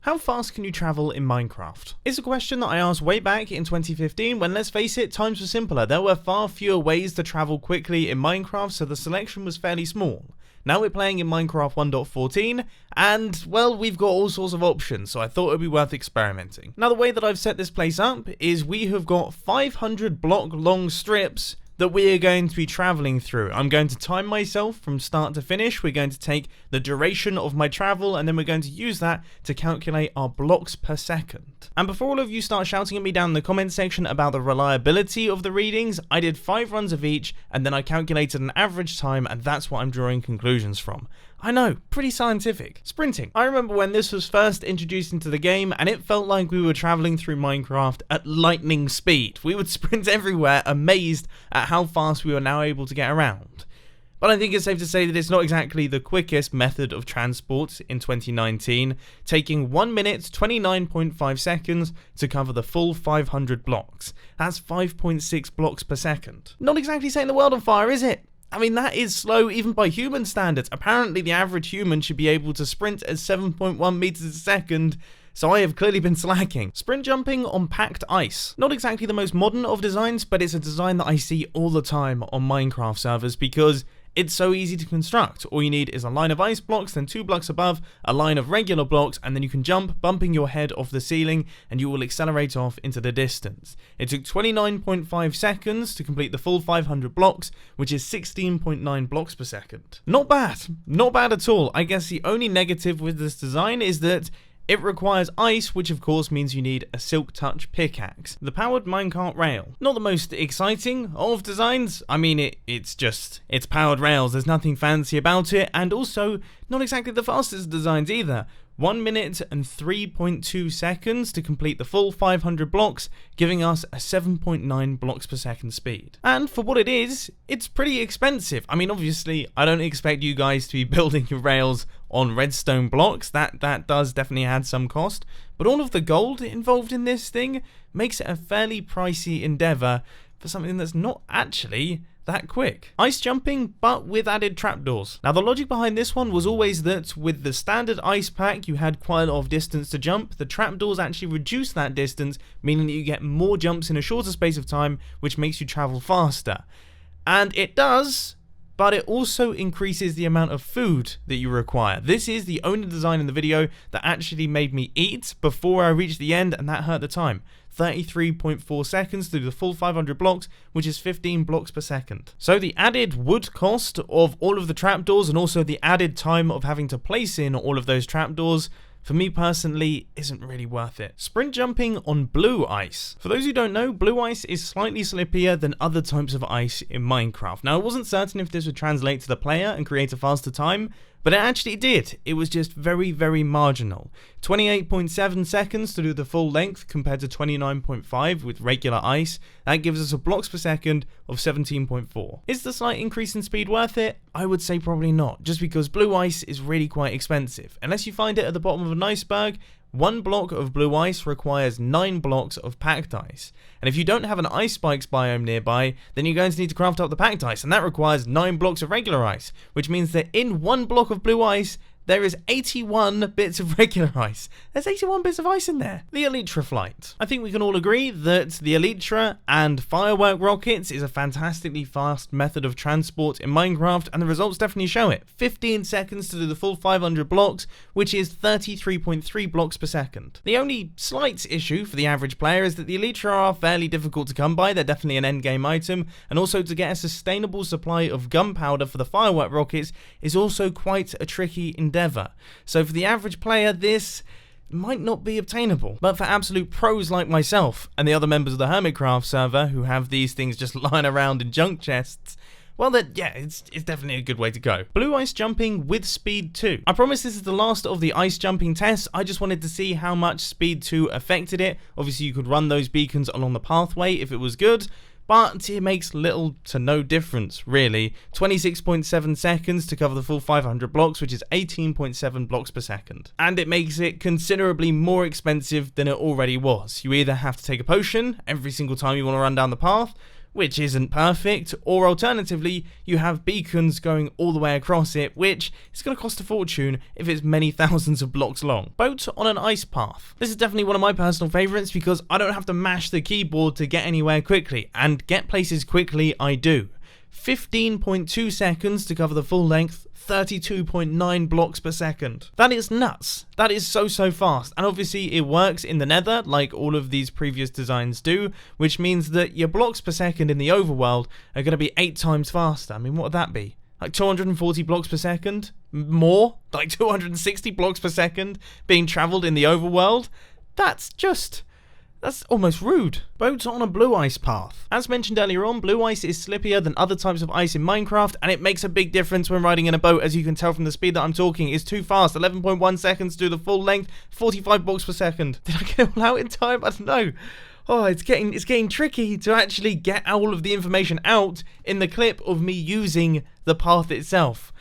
How fast can you travel in Minecraft? It's a question that I asked way back in 2015 when, let's face it, times were simpler. There were far fewer ways to travel quickly in Minecraft, so the selection was fairly small. Now we're playing in Minecraft 1.14, and, well, we've got all sorts of options, so I thought it would be worth experimenting. Now, the way that I've set this place up is we have got 500 block long strips that we are going to be traveling through. I'm going to time myself from start to finish. We're going to take the duration of my travel, and then we're going to use that to calculate our blocks per second. And before all of you start shouting at me down in the comment section about the reliability of the readings, I did 5 runs of each, and then I calculated an average time, and that's what I'm drawing conclusions from. I know, pretty scientific. Sprinting. I remember when this was first introduced into the game, and it felt like we were traveling through Minecraft at lightning speed. We would sprint everywhere, amazed at how fast we were now able to get around. But I think it's safe to say that it's not exactly the quickest method of transport in 2019, taking 1 minute 29.5 seconds to cover the full 500 blocks. That's 5.6 blocks per second. Not exactly setting the world on fire, is it? I mean, that is slow even by human standards. Apparently the average human should be able to sprint at 7.1 meters a second, so I have clearly been slacking. Sprint jumping on packed ice. Not exactly the most modern of designs, but it's a design that I see all the time on Minecraft servers because it's so easy to construct. All you need is a line of ice blocks, then 2 blocks above, a line of regular blocks, and then you can jump, bumping your head off the ceiling, and you will accelerate off into the distance. It took 29.5 seconds to complete the full 500 blocks, which is 16.9 blocks per second. Not bad. Not bad at all. I guess the only negative with this design is that it requires ice, which of course means you need a silk touch pickaxe. The powered minecart rail. Not the most exciting of designs. I mean, it's powered rails. There's nothing fancy about it, and also not exactly the fastest designs either. 1 minute and 3.2 seconds to complete the full 500 blocks, giving us a 7.9 blocks per second speed. And for what it is, it's pretty expensive. I mean, obviously, I don't expect you guys to be building your rails on redstone blocks. That does definitely add some cost. But all of the gold involved in this thing makes it a fairly pricey endeavor for something that's not actually that quick. Ice jumping, but with added trapdoors. Now the logic behind this one was always that with the standard ice pack you had quite a lot of distance to jump. The trapdoors actually reduce that distance, meaning that you get more jumps in a shorter space of time, which makes you travel faster. And it does, but it also increases the amount of food that you require. This is the only design in the video that actually made me eat before I reached the end, and that hurt the time. 33.4 seconds to do the full 500 blocks, which is 15 blocks per second. So the added wood cost of all of the trapdoors and also the added time of having to place in all of those trapdoors, for me personally, isn't really worth it. Sprint jumping on blue ice. For those who don't know, blue ice is slightly slippier than other types of ice in Minecraft. Now, I wasn't certain if this would translate to the player and create a faster time, but it actually did. It was just very, very marginal. 28.7 seconds to do the full length compared to 29.5 with regular ice. That gives us a blocks per second of 17.4. Is the slight increase in speed worth it? I would say probably not, just because blue ice is really quite expensive. Unless you find it at the bottom of an iceberg, 1 block of blue ice requires 9 blocks of packed ice. And if you don't have an ice spikes biome nearby, then you're going to need to craft up the packed ice, and that requires 9 blocks of regular ice, which means that in 1 block of blue ice, there is 81 bits of regular ice. There's 81 bits of ice in there. The Alita Flight. I think we can all agree that the Alita and firework rockets is a fantastically fast method of transport in Minecraft, and the results definitely show it. 15 seconds to do the full 500 blocks, which is 33.3 blocks per second. The only slight issue for the average player is that the Alita are fairly difficult to come by. They're definitely an endgame item, and also to get a sustainable supply of gunpowder for the firework rockets is also quite a tricky endeavor. So for the average player, this might not be obtainable. But for absolute pros like myself and the other members of the Hermitcraft server who have these things just lying around in junk chests, well then, yeah, it's definitely a good way to go. Blue ice jumping with speed 2. I promise this is the last of the ice jumping tests. I just wanted to see how much speed 2 affected it. Obviously you could run those beacons along the pathway if it was good, but it makes little to no difference, really. 26.7 seconds to cover the full 500 blocks, which is 18.7 blocks per second. And it makes it considerably more expensive than it already was. You either have to take a potion every single time you want to run down the path, which isn't perfect, or alternatively, you have beacons going all the way across it, which is going to cost a fortune if it's many thousands of blocks long. Boat on an ice path. This is definitely one of my personal favourites because I don't have to mash the keyboard to get anywhere quickly, and get places quickly I do. 15.2 seconds to cover the full length, 32.9 blocks per second. That is nuts. That is so fast. And obviously it works in the Nether like all of these previous designs do, which means that your blocks per second in the overworld are going to be 8 times faster. I mean, what would that be? Like 240 blocks per second? More? Like 260 blocks per second being travelled in the overworld? That's almost rude. Boat on a blue ice path. As mentioned earlier on, blue ice is slippier than other types of ice in Minecraft, and it makes a big difference when riding in a boat. As you can tell from the speed that I'm talking, it's too fast. 11.1 seconds to do the full length, 45 blocks per second. Did I get it all out in time? I don't know. Oh, it's getting tricky to actually get all of the information out in the clip of me using the path itself.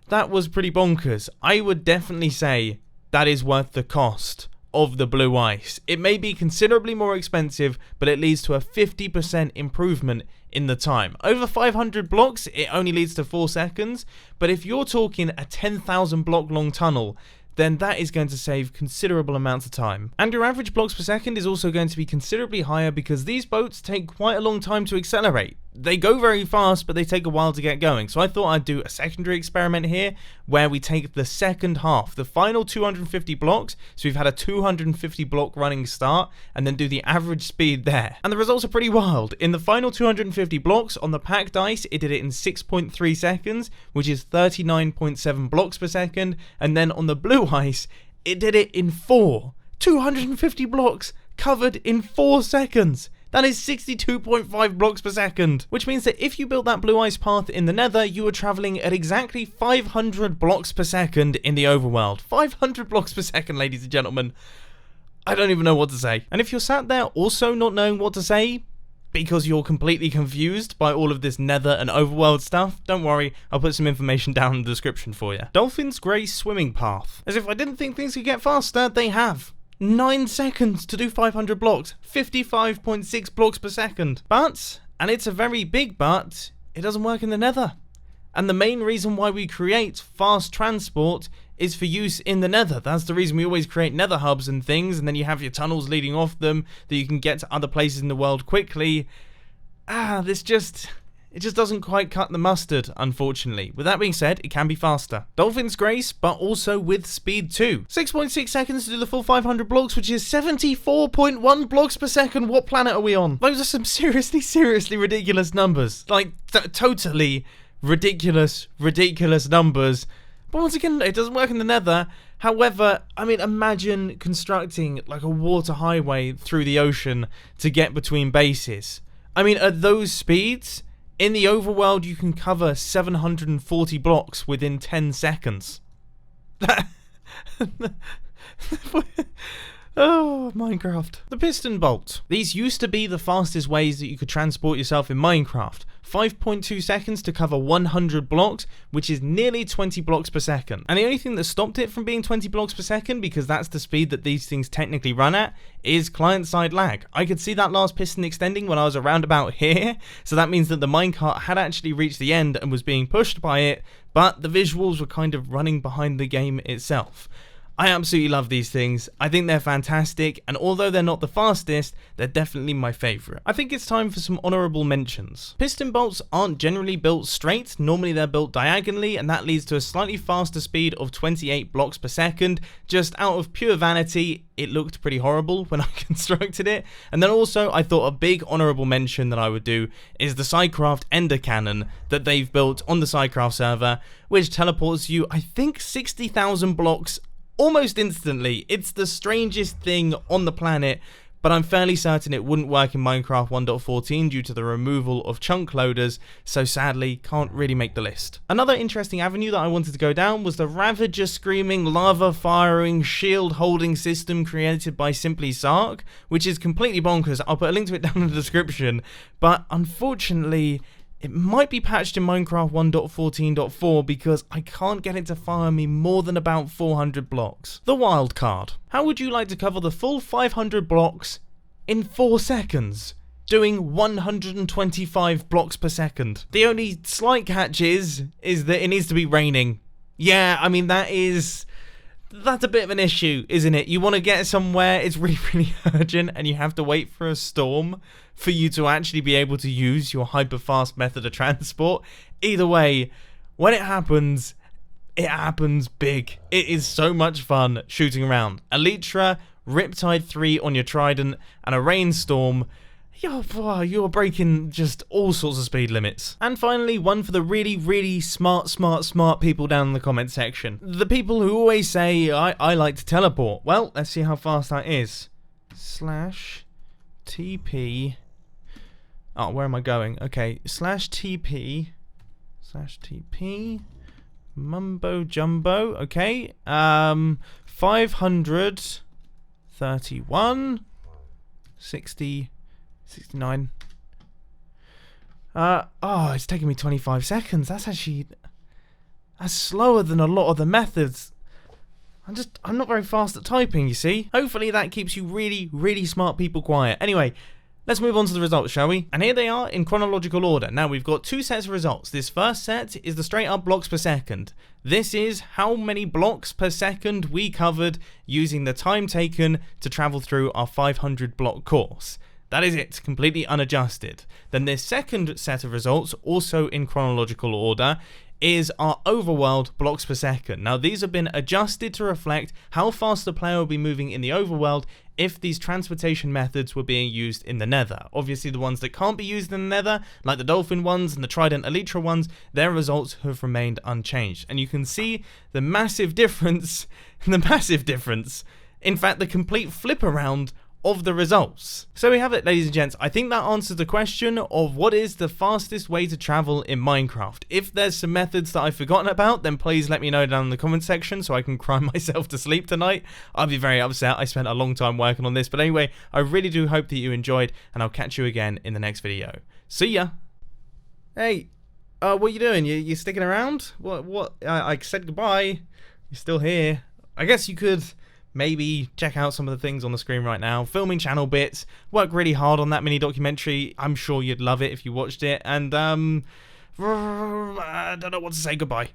That was pretty bonkers. I would definitely say that is worth the cost of the blue ice. It may be considerably more expensive, but it leads to a 50% improvement in the time. Over 500 blocks, it only leads to 4 seconds, but if you're talking a 10,000 block long tunnel, then that is going to save considerable amounts of time. And your average blocks per second is also going to be considerably higher because these boats take quite a long time to accelerate. They go very fast, but they take a while to get going. So I thought I'd do a secondary experiment here where we take the second half, the final 250 blocks. So we've had a 250 block running start and then do the average speed there. And the results are pretty wild. In the final 250 blocks on the packed ice, it did it in 6.3 seconds, which is 39.7 blocks per second. And then on the blue ice, it did it in 250 blocks covered in 4 seconds. That is 62.5 blocks per second, which means that if you built that blue ice path in the Nether, you were travelling at exactly 500 blocks per second in the overworld. 500 blocks per second, ladies and gentlemen. I don't even know what to say. And if you're sat there also not knowing what to say, because you're completely confused by all of this Nether and overworld stuff, don't worry, I'll put some information down in the description for you. Dolphin's Grey Swimming Path. As if I didn't think things could get faster, they have. 9 seconds to do 500 blocks, 55.6 blocks per second. But, and it's a very big but, it doesn't work in the Nether. And the main reason why we create fast transport is for use in the Nether. That's the reason we always create Nether hubs and things, and then you have your tunnels leading off them that you can get to other places in the world quickly. It just doesn't quite cut the mustard, unfortunately. With that being said, it can be faster. Dolphin's Grace, but also with speed too. 6.6 seconds to do the full 500 blocks, which is 74.1 blocks per second. What planet are we on? Those are some seriously ridiculous numbers. Like, totally ridiculous numbers. But once again, it doesn't work in the Nether. However, I mean, imagine constructing like a water highway through the ocean to get between bases. I mean, at those speeds, in the overworld, you can cover 740 blocks within 10 seconds. Oh, Minecraft. The Piston Bolt. These used to be the fastest ways that you could transport yourself in Minecraft. 5.2 seconds to cover 100 blocks, which is nearly 20 blocks per second. And the only thing that stopped it from being 20 blocks per second, because that's the speed that these things technically run at, is client-side lag. I could see that last piston extending when I was around about here, so that means that the minecart had actually reached the end and was being pushed by it, but the visuals were kind of running behind the game itself. I absolutely love these things. I think they're fantastic, and although they're not the fastest, they're definitely my favourite. I think it's time for some honourable mentions. Piston bolts aren't generally built straight. Normally they're built diagonally, and that leads to a slightly faster speed of 28 blocks per second. Just out of pure vanity, it looked pretty horrible when I constructed it. And then also, I thought a big honourable mention that I would do is the Psycraft Ender Cannon that they've built on the Psycraft server, which teleports you, I think, 60,000 blocks almost instantly. It's the strangest thing on the planet, but I'm fairly certain it wouldn't work in Minecraft 1.14 due to the removal of chunk loaders, so sadly can't really make the list. Another interesting avenue that I wanted to go down was the Ravager screaming, lava firing, shield holding system created by simply SARC, which is completely bonkers. I'll put a link to it down in the description, but unfortunately it might be patched in Minecraft 1.14.4 because I can't get it to fire me more than about 400 blocks. The Wildcard. How would you like to cover the full 500 blocks in 4 seconds? doing 125 blocks per second. The only slight catch is that it needs to be raining. Yeah, I mean, that's a bit of an issue, isn't it? You want to get somewhere, it's really, really urgent, and you have to wait for a storm for you to actually be able to use your hyper-fast method of transport. Either way, when it happens big. It is so much fun shooting around. Elytra, Riptide 3 on your Trident, and a rainstorm. You're breaking just all sorts of speed limits. And finally, one for the really, really smart people down in the comment section. The people who always say, I like to teleport. Well, let's see how fast that is. /TP. Oh, where am I going? Okay, /TP. Mumbo Jumbo. Okay. 531. 60. 69. It's taking me 25 seconds. That's slower than a lot of the methods. I'm not very fast at typing, you see. Hopefully that keeps you really, really smart people quiet. Anyway, let's move on to the results, shall we? And here they are in chronological order. Now, we've got two sets of results. This first set is the straight up blocks per second. This is how many blocks per second we covered using the time taken to travel through our 500 block course. That is it, completely unadjusted. Then this second set of results, also in chronological order, is our overworld blocks per second. Now, these have been adjusted to reflect how fast the player will be moving in the overworld if these transportation methods were being used in the Nether. Obviously, the ones that can't be used in the Nether, like the Dolphin ones and the Trident Elytra ones, their results have remained unchanged. And you can see the massive difference, in fact, the complete flip around of the results. So we have it, ladies and gents. I think that answers the question of what is the fastest way to travel in Minecraft. If there's some methods that I've forgotten about, then please let me know down in the comment section so I can cry myself to sleep tonight. I'll be very upset. I spent a long time working on this. But anyway, I really do hope that you enjoyed, and I'll catch you again in the next video. See ya! Hey, what you doing? You sticking around? What? I said goodbye. You're still here. I guess you could maybe check out some of the things on the screen right now. Filming channel bits. Worked really hard on that mini documentary. I'm sure you'd love it if you watched it. And I don't know what to say. Goodbye.